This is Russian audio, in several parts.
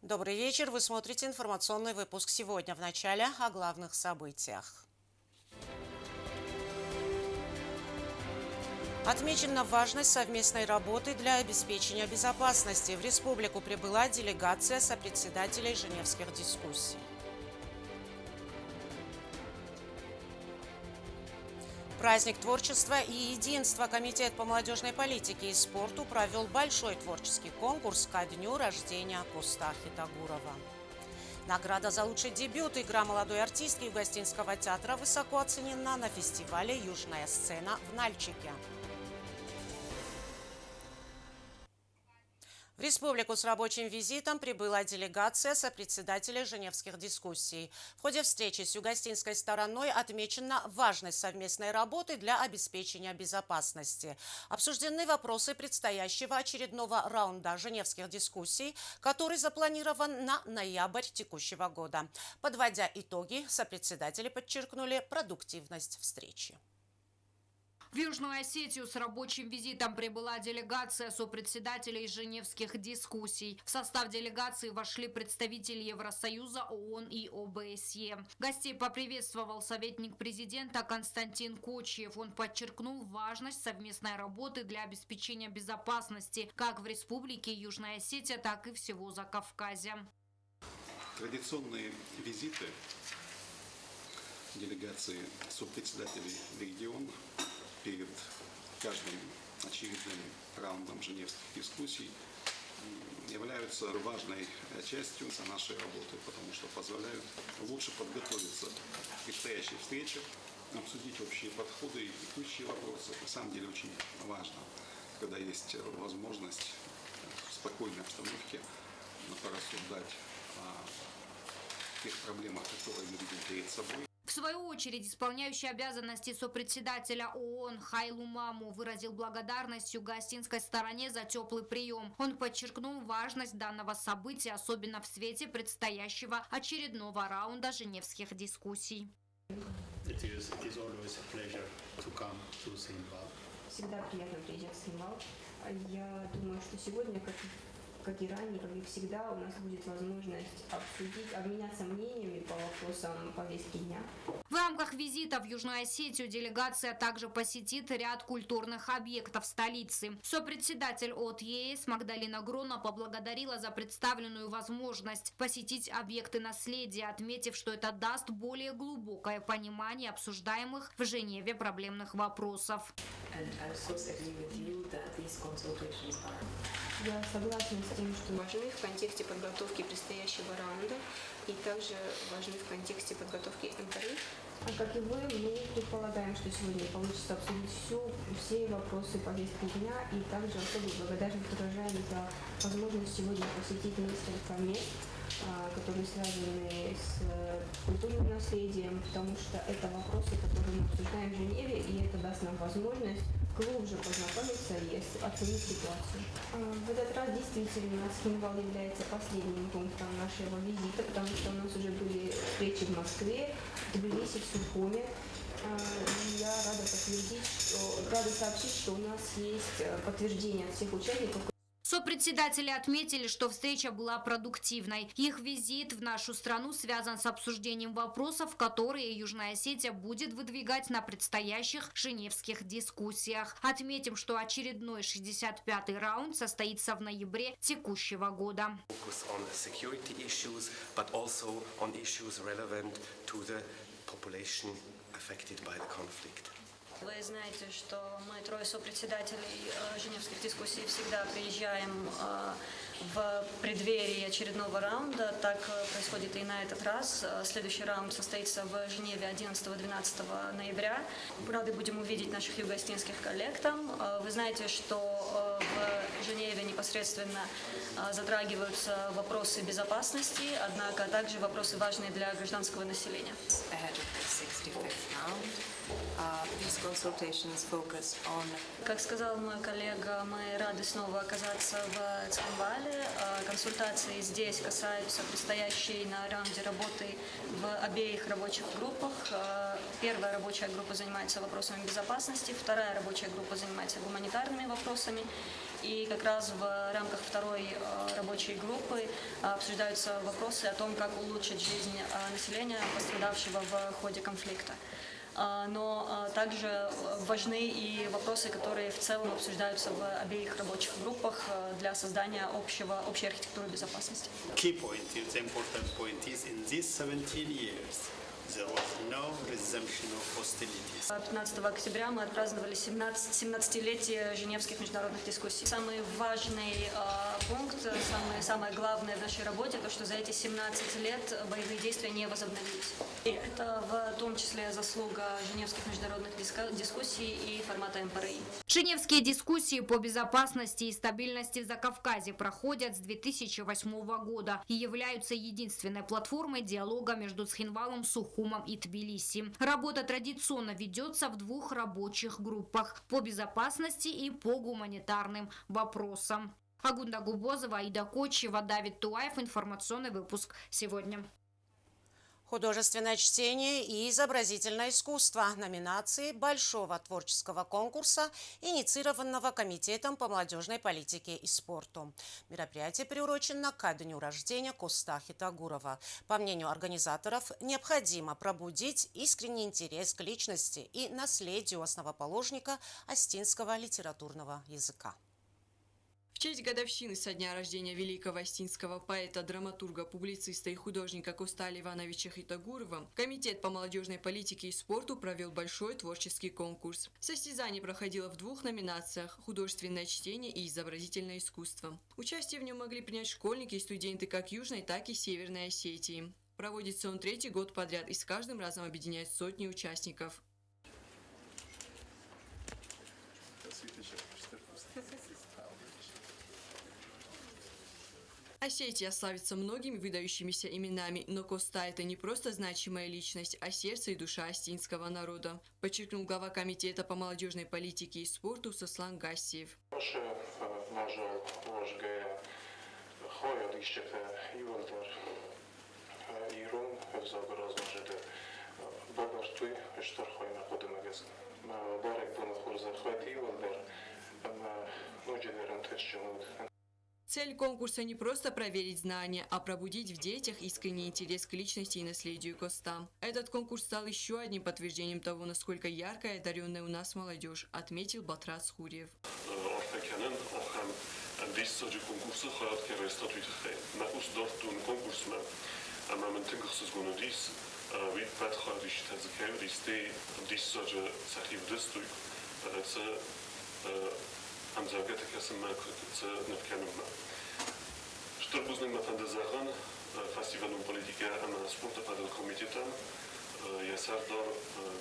Добрый вечер. Вы смотрите информационный выпуск. Сегодня в начале о главных событиях. Отмечена важность совместной работы для обеспечения безопасности. В республику прибыла делегация сопредседателей Женевских дискуссий. Праздник творчества и единства. Комитет по молодежной политике и спорту провел большой творческий конкурс ко дню рождения Коста Ахитагурова. Награда за лучший дебют. Игра молодой артистки Югостинского театра высоко оценена на фестивале «Южная сцена» в Нальчике. В республику с рабочим визитом прибыла делегация сопредседателей Женевских дискуссий. В ходе встречи с югостинской стороной отмечена важность совместной работы для обеспечения безопасности. Обсуждены вопросы предстоящего очередного раунда Женевских дискуссий, который запланирован на ноябрь текущего года. Подводя итоги, сопредседатели подчеркнули продуктивность встречи. В Южную Осетию с рабочим визитом прибыла делегация сопредседателей Женевских дискуссий. В состав делегации вошли представители Евросоюза, ООН и ОБСЕ. Гостей поприветствовал советник президента Константин Кочиев. Он подчеркнул важность совместной работы для обеспечения безопасности как в Республике Южная Осетия, так и всего Закавказья. Традиционные визиты делегации сопредседателей региона перед каждым очередным раундом женевских дискуссий являются важной частью нашей работы, потому что позволяют лучше подготовиться к предстоящей встрече, обсудить общие подходы и текущие вопросы. На самом деле очень важно, когда есть возможность в спокойной обстановке порассуждать о тех проблемах, которые мы видим перед собой. В свою очередь, исполняющий обязанности сопредседателя ООН Хайлу Маму выразил благодарность югостинской стороне за теплый прием. Он подчеркнул важность данного события, особенно в свете предстоящего очередного раунда Женевских дискуссий. Всегда приятно приезжать в Цимбал. Я думаю, что сегодня, как и ранее, как и всегда, у нас будет возможность обсудить, обменяться мнениями по вопросам повестки дня. В рамках визита в Южную Осетию делегация также посетит ряд культурных объектов столицы. Сопредседатель от ЕС Магдалина Грона поблагодарила за представленную возможность посетить объекты наследия, отметив, что это даст более глубокое понимание обсуждаемых в Женеве проблемных вопросов. Я согласна с тем, что важны в контексте подготовки предстоящего раунда и также важны в контексте подготовки НКРИ. А как и вы, мы предполагаем, что сегодня получится обсудить все вопросы повестки дня, и также особую благодарность выражаем за возможность сегодня посетить несколько мест, которые связаны с культурным наследием, потому что это вопросы, которые мы обсуждаем в Женеве, и это даст нам возможность глубже познакомиться и оценить ситуацию. В этот раз действительно Цхинвал является последним пунктом нашего визита, потому что у нас уже были встречи в Москве, в Тбилиси, в Сухуме. Я рада сообщить, что у нас есть подтверждение от всех участников. Сопредседатели отметили, что встреча была продуктивной. Их визит в нашу страну связан с обсуждением вопросов, которые Южная Осетия будет выдвигать на предстоящих женевских дискуссиях. Отметим, что очередной 65-й раунд состоится в ноябре текущего года. Вы знаете, что мы, трое сопредседателей Женевских дискуссий, всегда приезжаем в преддверии очередного раунда. Так происходит и на этот раз. Следующий раунд состоится в Женеве 11-12 ноября. Рады будем увидеть наших югостинских коллег там. Вы знаете, что в Женеве непосредственно затрагиваются вопросы безопасности, однако также вопросы важные для гражданского населения. Как сказал мой коллега, мы рады снова оказаться в Цхинвале. Консультации здесь касаются предстоящей на раунде работы в обеих рабочих группах. Первая рабочая группа занимается вопросами безопасности, вторая рабочая группа занимается гуманитарными вопросами. И как раз в рамках второй рабочей группы обсуждаются вопросы о том, как улучшить жизнь населения, пострадавшего в ходе конфликта. Но также важны и вопросы, которые в целом обсуждаются в обеих рабочих группах для создания общей архитектуры безопасности. Key point, the important point is in these 17 years there was no resumption of hostilities. 15 октября мы отпраздновали 17-летие Женевских международных дискуссий. Самый важный пункт, самое главное в нашей работе, то, что за эти 17 лет боевые действия не возобновились. И это в том числе заслуга Женевских международных дискуссий и формата МПРИ. Женевские дискуссии по безопасности и стабильности в Закавказье проходят с 2008 года и являются единственной платформой диалога между Цхинвалом, Сухумом и Тбилиси. Работа традиционно ведется в двух рабочих группах – по безопасности и по гуманитарным вопросам. Агунда Губозова, Аида Кочева, Давид Туаев. Информационный выпуск сегодня. Художественное чтение и изобразительное искусство. Номинации Большого творческого конкурса, инициированного Комитетом по молодежной политике и спорту. Мероприятие приурочено ко дню рождения Коста Хитагурова. По мнению организаторов, необходимо пробудить искренний интерес к личности и наследию основоположника остинского литературного языка. В честь годовщины со дня рождения великого остинского поэта, драматурга, публициста и художника Коста Ивановича Хитагурова Комитет по молодежной политике и спорту провел большой творческий конкурс. Состязание проходило в двух номинациях – художественное чтение и изобразительное искусство. Участие в нем могли принять школьники и студенты как Южной, так и Северной Осетии. Проводится он 3-й год подряд и с каждым разом объединяет сотни участников. Осетия славится многими выдающимися именами, но Коста – это не просто значимая личность, а сердце и душа остинского народа, подчеркнул глава Комитета по молодежной политике и спорту Сослан Гассиев. Цель конкурса не просто проверить знания, а пробудить в детях искренний интерес к личности и наследию Коста. Этот конкурс стал еще одним подтверждением того, насколько яркая и одаренная у нас молодежь, отметил Батрат Схурьев. Штърбузник на фандазахан, фестивалум политика на спорта падал комитетам, ясардор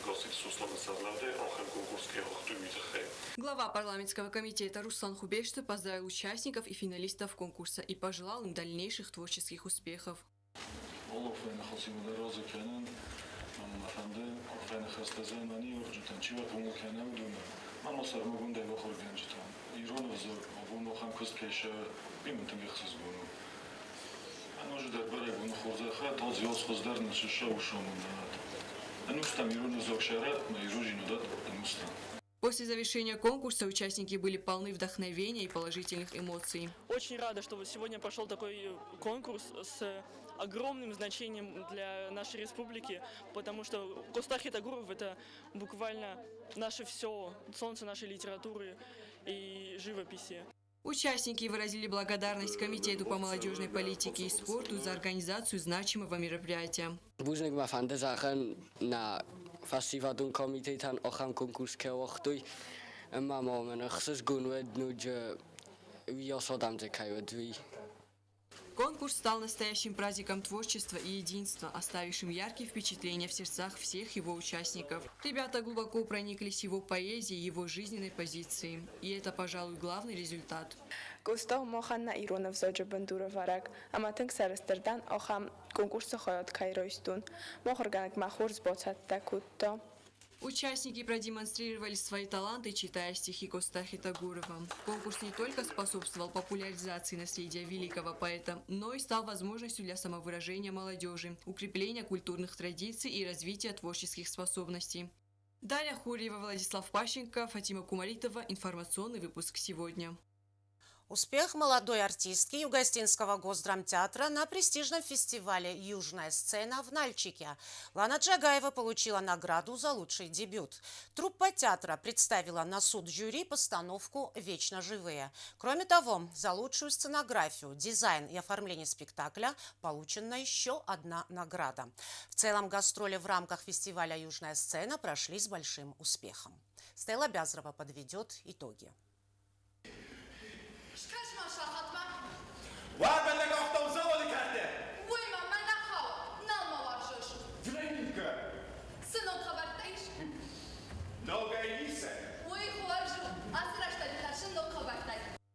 гостит сусловно сарлавде, охам конкурске охтуитахе. Глава парламентского комитета Руслан Хубешты поздравил участников и финалистов конкурса и пожелал им дальнейших творческих успехов. После завершения конкурса участники были полны вдохновения и положительных эмоций. Очень рада, что сегодня прошел такой конкурс с огромным значением для нашей республики, потому что Коста Хитагуров – это буквально наше все, солнце нашей литературы и живописи. Участники выразили благодарность Комитету по молодежной политике и спорту за организацию значимого мероприятия. Festivalum Komitetan ocham konkurs keochtui mamo menachs gunwed nuj viosodam zekayodvi. Конкурс стал настоящим праздником творчества и единства, оставившим яркие впечатления в сердцах всех его участников. Ребята глубоко прониклись его поэзией, его жизненной позицией. И это, пожалуй, главный результат. Коста моханна Иронов зоджа бандура варак, аматынг сарастердан охам конкурса хоят кайройстун. Мохорганг махурс боцаттакутто. Участники продемонстрировали свои таланты, читая стихи Коста Хитагурова. Конкурс не только способствовал популяризации наследия великого поэта, но и стал возможностью для самовыражения молодежи, укрепления культурных традиций и развития творческих способностей. Дарья Хурьева, Владислав Пащенко, Фатима Кумаритова. Информационный выпуск сегодня. Успех молодой артистки Югостинского госдрамтеатра на престижном фестивале «Южная сцена» в Нальчике. Лана Джагаева получила награду за лучший дебют. Труппа театра представила на суд жюри постановку «Вечно живые». Кроме того, за лучшую сценографию, дизайн и оформление спектакля получена еще одна награда. В целом гастроли в рамках фестиваля «Южная сцена» прошли с большим успехом. Стелла Бязрова подведет итоги.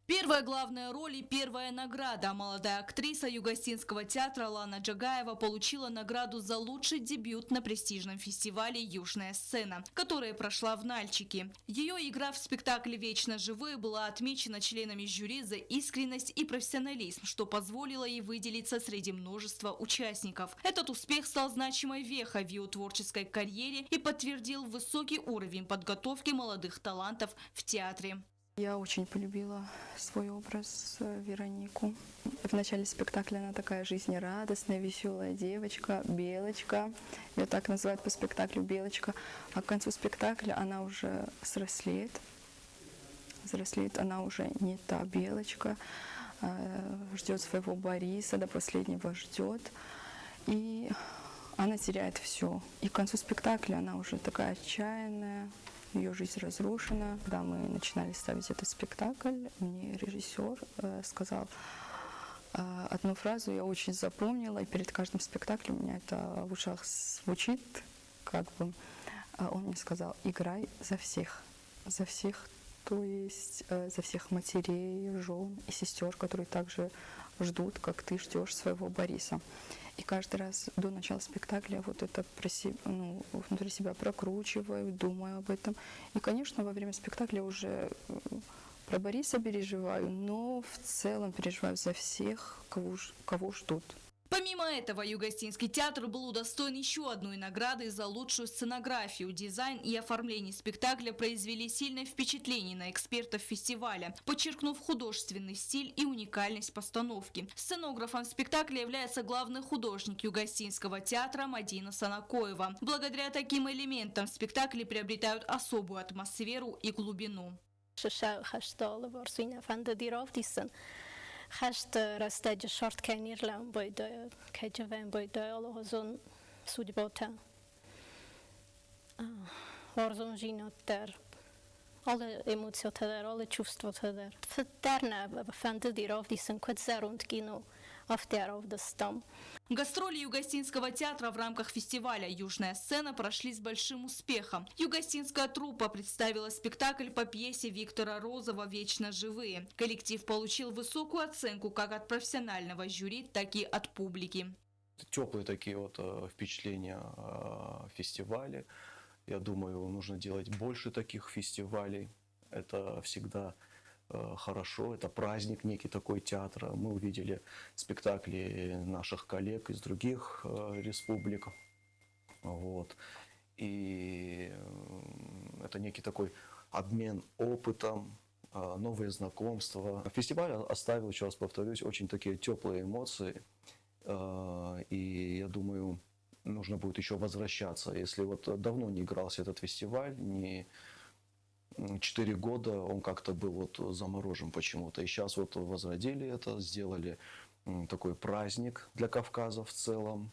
Первая главная роль и первая награда. Молодая актриса Югостинского театра Лана Джагаева получила награду за лучший дебют на престижном фестивале «Южная сцена», которая прошла в Нальчике. Ее игра в спектакле «Вечно живые» была отмечена членами жюри за искренность и профессионализм, что позволило ей выделиться среди множества участников. Этот успех стал значимой вехой в ее творческой карьере и подтвердил высокий уровень подготовки молодых талантов в театре. Я очень полюбила свой образ Веронику. В начале спектакля она такая жизнерадостная, веселая девочка, Белочка. Ее так называют по спектаклю Белочка. А к концу спектакля она уже взрослеет. Она уже не та Белочка. Ждет своего Бориса, до последнего ждет. И она теряет все. И к концу спектакля она уже такая отчаянная. Ее жизнь разрушена. Когда мы начинали ставить этот спектакль, мне режиссер сказал одну фразу, я очень запомнила, и перед каждым спектаклем у меня это в ушах звучит, как бы. Он мне сказал: играй за всех, то есть за всех матерей, жен и сестер, которые также ждут, как ты ждешь своего Бориса. И каждый раз до начала спектакля вот это внутри себя прокручиваю, думаю об этом. И, конечно, во время спектакля уже про Бориса переживаю, но в целом переживаю за всех, кого ждут. Помимо этого, Югостинский театр был удостоен еще одной награды за лучшую сценографию. Дизайн и оформление спектакля произвели сильное впечатление на экспертов фестиваля, подчеркнув художественный стиль и уникальность постановки. Сценографом спектакля является главный художник Югостинского театра Мадина Санакоева. Благодаря таким элементам спектакли приобретают особую атмосферу и глубину. Хашт растеж шорт кайнирлам бойда кайджавен бойда алохозон судьбота орзон жинотер alle emotioner alle чувствотер фтерна фантазиров дисен квадзарунд кино автеров дастам. Гастроли Югостинского театра в рамках фестиваля «Южная сцена» прошли с большим успехом. Югостинская труппа представила спектакль по пьесе Виктора Розова «Вечно живые». Коллектив получил высокую оценку как от профессионального жюри, так и от публики. Теплые такие вот впечатления о фестивале. Я думаю, нужно делать больше таких фестивалей. Это всегда хорошо, это праздник некий такой театра. Мы увидели спектакли наших коллег из других республик. Вот. И это некий такой обмен опытом, новые знакомства. Фестиваль оставил, еще раз повторюсь, очень такие теплые эмоции. И я думаю, нужно будет еще возвращаться. Если вот давно не игрался этот фестиваль, 4 года он как-то был вот заморожен почему-то. И сейчас вот возродили это, сделали такой праздник для Кавказа в целом.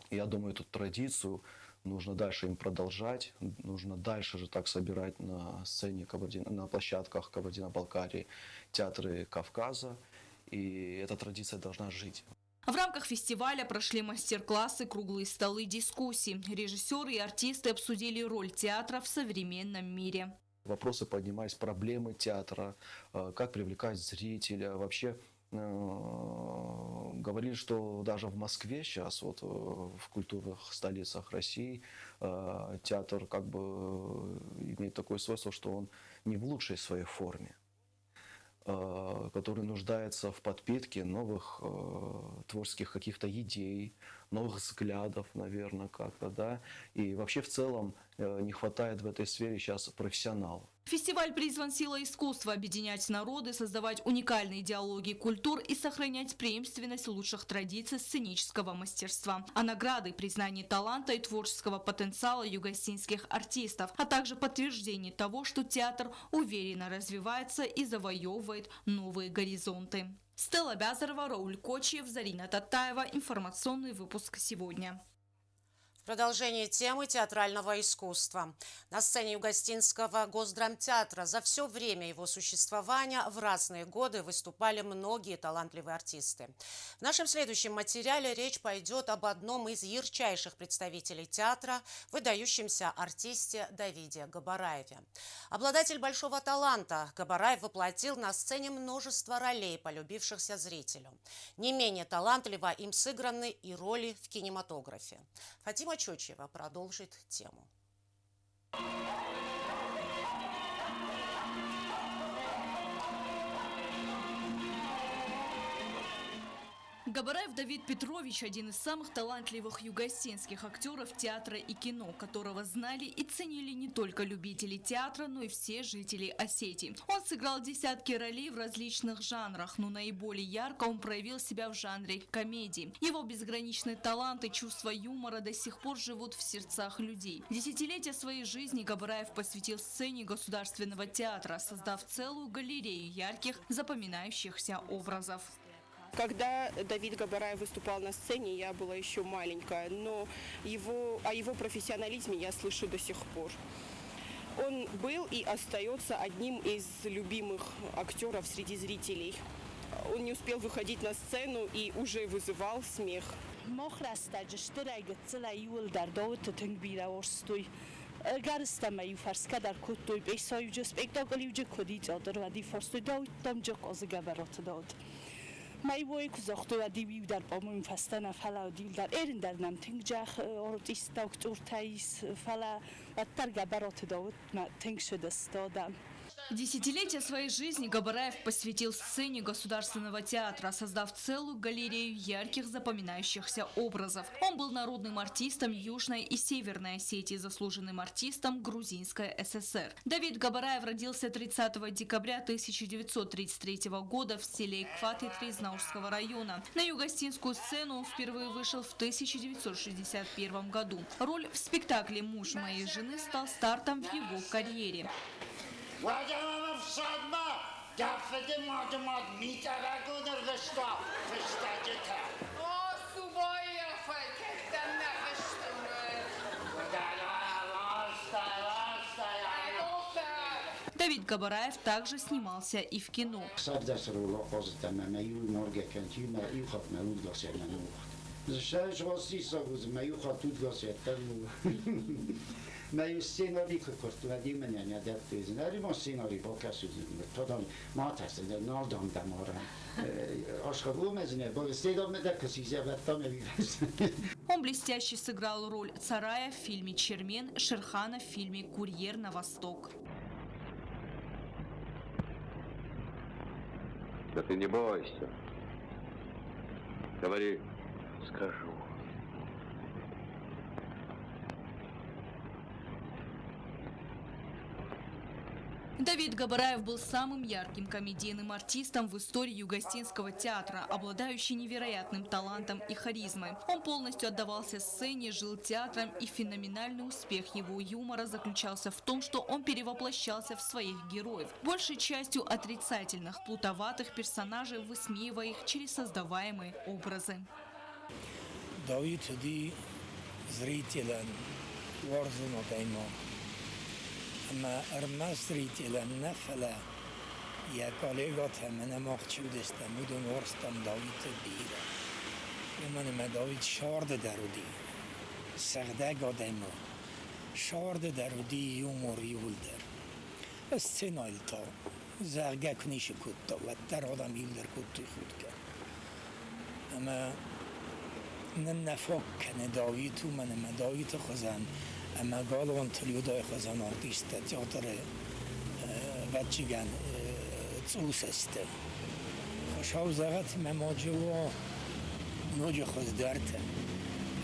И я думаю, эту традицию нужно дальше им продолжать. Нужно дальше же так собирать на сцене, на площадках Кабардино-Балкарии театры Кавказа. И эта традиция должна жить. В рамках фестиваля прошли мастер-классы, круглые столы, дискуссии. Режиссеры и артисты обсудили роль театра в современном мире. Вопросы поднимались, проблемы театра, как привлекать зрителя. Вообще говорили, что даже в Москве сейчас, вот в культурных столицах России, театр как бы имеет такое свойство, что он не в лучшей своей форме, который нуждается в подпитке новых творческих каких-то идей, новых взглядов, наверное, как-то, да. И вообще в целом не хватает в этой сфере сейчас профессионалов. Фестиваль призван силой искусства объединять народы, создавать уникальные диалоги культур и сохранять преемственность лучших традиций сценического мастерства. А награды – признание таланта и творческого потенциала югостинских артистов, а также подтверждение того, что театр уверенно развивается и завоевывает новые горизонты. Стелла Бязарова, Рауль Кочиев, Зарина Татаева. Информационный выпуск сегодня. В продолжении темы театрального искусства. На сцене Югостинского госдрамтеатра за все время его существования в разные годы выступали многие талантливые артисты. В нашем следующем материале речь пойдет об одном из ярчайших представителей театра, выдающемся артисте Давиде Габараеве. Обладатель большого таланта, Габараев воплотил на сцене множество ролей, полюбившихся зрителю. Не менее талантливо им сыграны и роли в кинематографе. Фатима Чочева продолжит тему. Габараев Давид Петрович – один из самых талантливых югостинских актеров театра и кино, которого знали и ценили не только любители театра, но и все жители Осетии. Он сыграл десятки ролей в различных жанрах, но наиболее ярко он проявил себя в жанре комедии. Его безграничный талант и чувство юмора до сих пор живут в сердцах людей. Десятилетия своей жизни Габараев посвятил сцене Государственного театра, создав целую галерею ярких, запоминающихся образов. Когда Давид Габараев выступал на сцене, я была еще маленькая, но о его профессионализме я слышу до сих пор. Он был и остается одним из любимых актеров среди зрителей. Он не успел выходить на сцену и уже вызывал смех. Mai kuzaqto adibi dar pomim fastana fala dil dar erin dar namting jach ortis taukturtais fala attar gabarot dawt ma think shud stodam. Десятилетия своей жизни Габараев посвятил сцене Государственного театра, создав целую галерею ярких запоминающихся образов. Он был народным артистом Южной и Северной Осетии, заслуженным артистом Грузинской ССР. Давид Габараев родился 30 декабря 1933 года в селе Икфаты Тризнаушского района. На югостинскую сцену он впервые вышел в 1961 году. Роль в спектакле «Муж моей жены» стал стартом в его карьере. Давид Габараев также снимался и в кино. Meio scenari che cortuna di mania detto scenari mo scenari poca su todo mata se no dom da mora ашхагумезне богстедом да косизя ваттаме. Он блестяще сыграл роль Царая в фильме «Чермен», Шерхана в фильме «Курьер на восток». Да ты не бойся. Говори, скажу. Давид Габараев был самым ярким комедийным артистом в истории Югостинского театра, обладающий невероятным талантом и харизмой. Он полностью отдавался сцене, жил театром, и феноменальный успех его юмора заключался в том, что он перевоплощался в своих героев, большей частью отрицательных, плутоватых персонажей, высмеивая их через создаваемые образы. Давид ди зрителям ворзуно даймо. اما ارمستریت الان نفله یا کالیگات من ماخچود استمود و ورستم داوید بیره و من داوید شارد درودی سخده گادیمو شارد درودی یومور یولدر استنالتا زرگه کنیش کتا و در آدم یولدر کتی خود کرد اما نفاک کنه داوید و من داوید خزن اما قالون تلیودای خزان آرتیست تیاتر وچیگن تسوس است خوشحال زغت مماجو نوج خود درت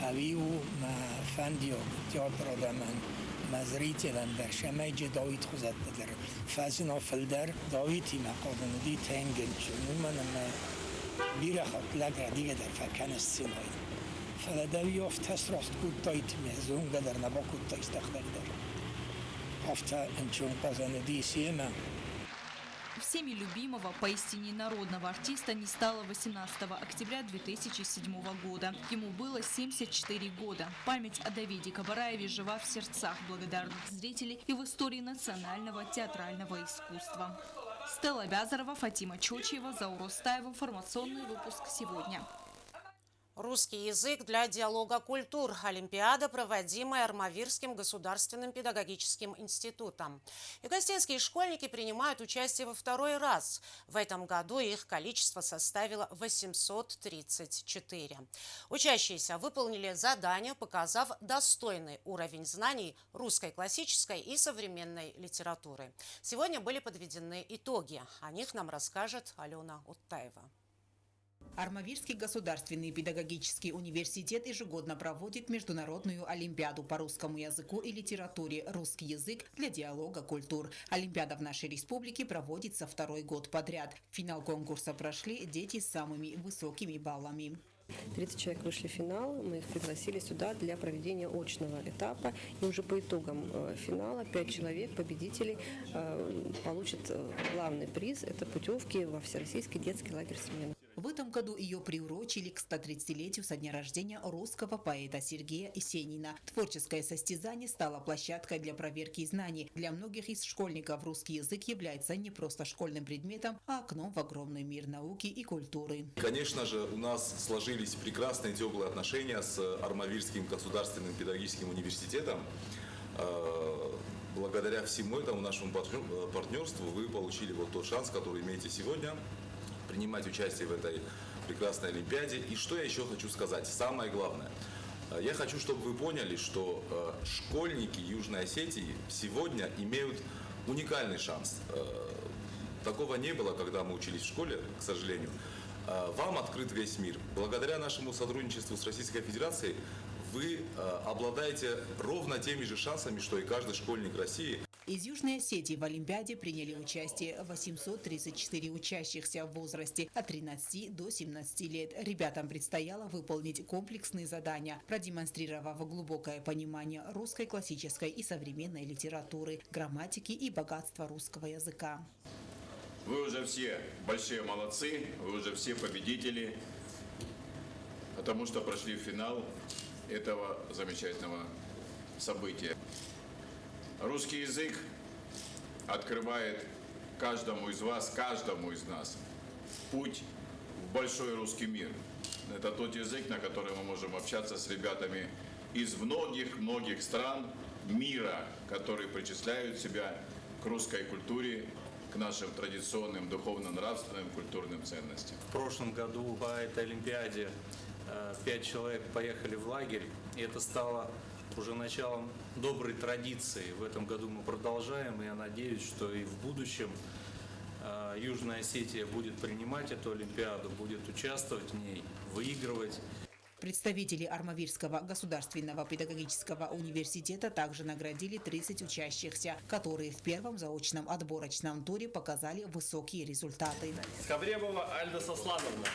هویو ما فندیو تیاتر آدمان مزريتي لندر شماجي داويت خزت در فازنا فلدر داويتي مقادن دي تنجن شنو من بيرا خط لقى ديجا در فكان السناي فلدوي يفت هسرست كود تايت مزون قدر نبا كود تايت تخدر در هفتا انشون قزن دي سيما. Всеми любимого, поистине народного артиста не стало 18 октября 2007 года. Ему было 74 года. Память о Давиде Кабараеве жива в сердцах благодарных зрителей и в истории национального театрального искусства. Стелла Вязарова, Фатима Чочева, Заур Устаева. Информационный выпуск сегодня. Русский язык для диалога культур. Олимпиада, проводимая Армавирским государственным педагогическим институтом. Югостинские школьники принимают участие во второй раз. В этом году их количество составило 834. Учащиеся выполнили задание, показав достойный уровень знаний русской классической и современной литературы. Сегодня были подведены итоги. О них нам расскажет Алена Уттаева. Армавирский государственный педагогический университет ежегодно проводит международную олимпиаду по русскому языку и литературе «Русский язык для диалога культур». Олимпиада в нашей республике проводится второй год подряд. В финал конкурса прошли дети с самыми высокими баллами. 30 человек вышли в финал, мы их пригласили сюда для проведения очного этапа. И уже по итогам финала 5 человек, победителей, получат главный приз. Это путевки во Всероссийский детский лагерь «Смена». В этом году ее приурочили к 130-летию со дня рождения русского поэта Сергея Есенина. Творческое состязание стало площадкой для проверки знаний. Для многих из школьников русский язык является не просто школьным предметом, а окном в огромный мир науки и культуры. Конечно же, у нас сложились прекрасные теплые отношения с Армавирским государственным педагогическим университетом. Благодаря всему этому нашему партнерству вы получили вот тот шанс, который имеете сегодня, принимать участие в этой прекрасной Олимпиаде. И что я еще хочу сказать? Самое главное. Я хочу, чтобы вы поняли, что школьники Южной Осетии сегодня имеют уникальный шанс. Такого не было, когда мы учились в школе, к сожалению. Вам открыт весь мир. Благодаря нашему сотрудничеству с Российской Федерацией вы обладаете ровно теми же шансами, что и каждый школьник России. Из Южной Осетии в Олимпиаде приняли участие 834 учащихся в возрасте от 13 до 17 лет. Ребятам предстояло выполнить комплексные задания, продемонстрировав глубокое понимание русской классической и современной литературы, грамматики и богатства русского языка. Вы уже все большие молодцы, вы уже все победители, потому что прошли в финал этого замечательного события. Русский язык открывает каждому из вас, каждому из нас путь в большой русский мир. Это тот язык, на котором мы можем общаться с ребятами из многих-многих стран мира, которые причисляют себя к русской культуре, к нашим традиционным духовно-нравственным культурным ценностям. В прошлом году по этой Олимпиаде 5 человек поехали в лагерь, и это стало уже началом доброй традиции. В этом году мы продолжаем, и я надеюсь, что и в будущем Южная Осетия будет принимать эту Олимпиаду, будет участвовать в ней, выигрывать. Представители Армавирского государственного педагогического университета также наградили 30 учащихся, которые в первом заочном отборочном туре показали высокие результаты. Скавребова Альда Сослановна.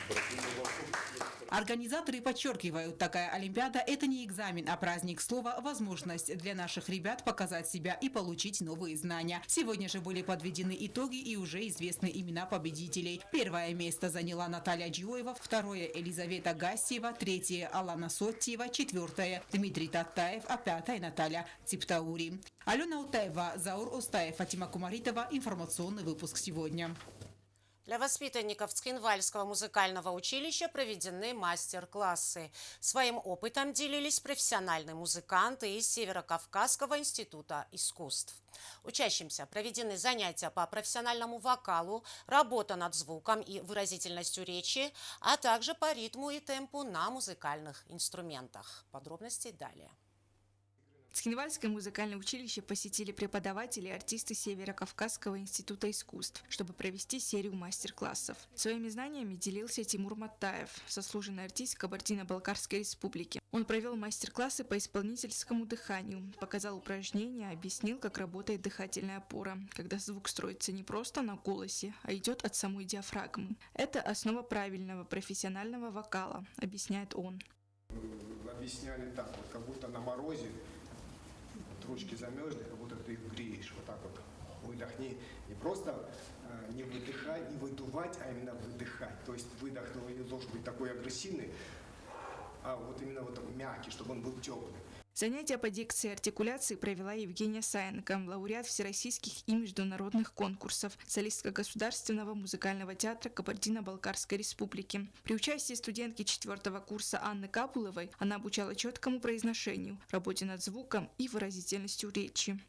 Организаторы подчеркивают, такая Олимпиада – это не экзамен, а праздник слова, возможность для наших ребят показать себя и получить новые знания. Сегодня же были подведены итоги и уже известны имена победителей. Первое место заняла Наталья Джиоева, второе – Елизавета Гасиева, третье – Алана Соттиева, четвертое – Дмитрий Таттаев, а пятое – Наталья Циптаури. Алена Утаева, Заур Устаев, Фатима Кумаритова. Информационный выпуск сегодня. Для воспитанников Цхинвальского музыкального училища проведены мастер-классы. Своим опытом делились профессиональные музыканты из Северокавказского института искусств. Учащимся проведены занятия по профессиональному вокалу, работа над звуком и выразительностью речи, а также по ритму и темпу на музыкальных инструментах. Подробности далее. Цхинвальское музыкальное училище посетили преподаватели и артисты Северо-Кавказского института искусств, чтобы провести серию мастер-классов. Своими знаниями делился Тимур Маттаев, заслуженный артист Кабардино-Балкарской республики. Он провел мастер-классы по исполнительскому дыханию, показал упражнения, объяснил, как работает дыхательная опора, когда звук строится не просто на голосе, а идет от самой диафрагмы. Это основа правильного профессионального вокала, объясняет он. Объясняли так, вот, как будто на морозе, ручки замерзли, как будто ты их греешь. Вот так вот. Выдохни. Не просто не выдыхать, не выдувать, а именно выдыхать. То есть выдох не должен быть такой агрессивный, а вот именно вот мягкий, чтобы он был теплый. Занятия по дикции и артикуляции провела Евгения Саенко, лауреат всероссийских и международных конкурсов, солистка Государственного музыкального театра Кабардино-Балкарской республики. При участии студентки 4-го курса Анны Капуловой она обучала четкому произношению, работе над звуком и выразительностью речи.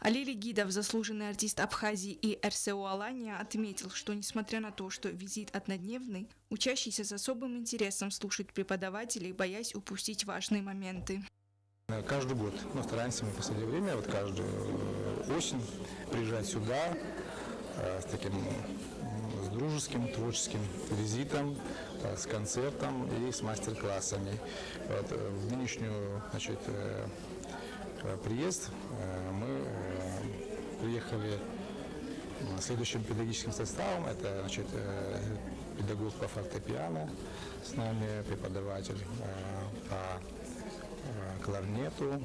Али Легидов, заслуженный артист Абхазии и РСО «Алания», отметил, что несмотря на то, что визит однодневный, учащиеся с особым интересом слушают преподавателей, боясь упустить важные моменты. Каждый год, стараемся мы в последнее время, вот каждую осень приезжать сюда с таким с дружеским, творческим визитом, с концертом и с мастер-классами. Вот, в нынешнюю, приезд мы приехали следующим педагогическим составом. Это педагог по фортепиано с нами, преподаватель по кларнету.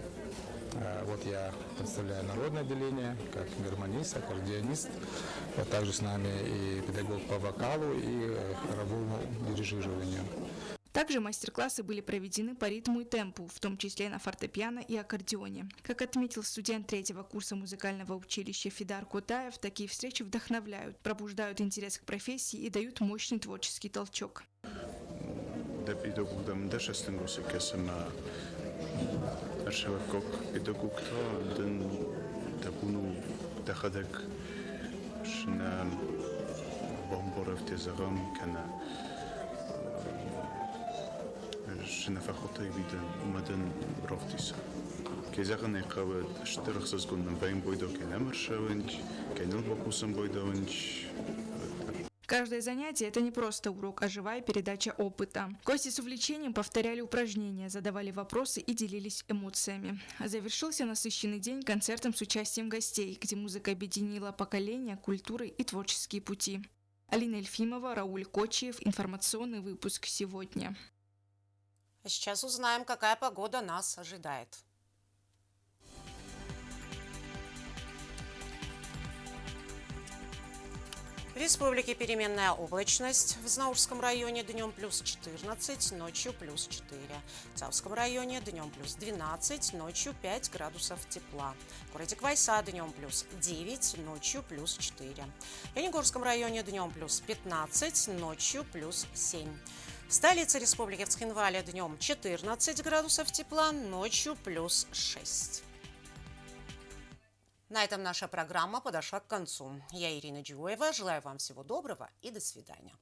Вот я представляю народное отделение, как гармонист, аккордеонист. Вот также с нами и педагог по вокалу и хоровому дирижированию. Также мастер-классы были проведены по ритму и темпу, в том числе на фортепиано и аккордеоне. Как отметил студент 3-го курса музыкального училища Фидар Кутаев, такие встречи вдохновляют, пробуждают интерес к профессии и дают мощный творческий толчок. שנפחותי בידן ומדן רופטיסה. כזכן נחווה שטרח סגונם בהם בויдо кенемер шевенч, кенел бокусам бойдовенч. Каждое занятие – это не просто урок, а живая передача опыта. Гости с увлечением повторяли упражнения, задавали вопросы и делились эмоциями. Завершился насыщенный день концертом с участием гостей, где музыка объединила поколения, культуры и творческие пути. Алина Ельфимова, Рауль Кочиев. Информационный выпуск сегодня. А сейчас узнаем, какая погода нас ожидает. В республике переменная облачность. В Знаурском районе днем плюс 14, ночью плюс 4. В Цавском районе днем плюс 12, ночью 5 градусов тепла. В городе Квайса днем плюс 9, ночью плюс 4. В Ленигорском районе днем плюс 15, ночью плюс 7. В столице республики в Цхинвале днем 14 градусов тепла, ночью плюс 6. На этом наша программа подошла к концу. Я Ирина Джуева. Желаю вам всего доброго и до свидания.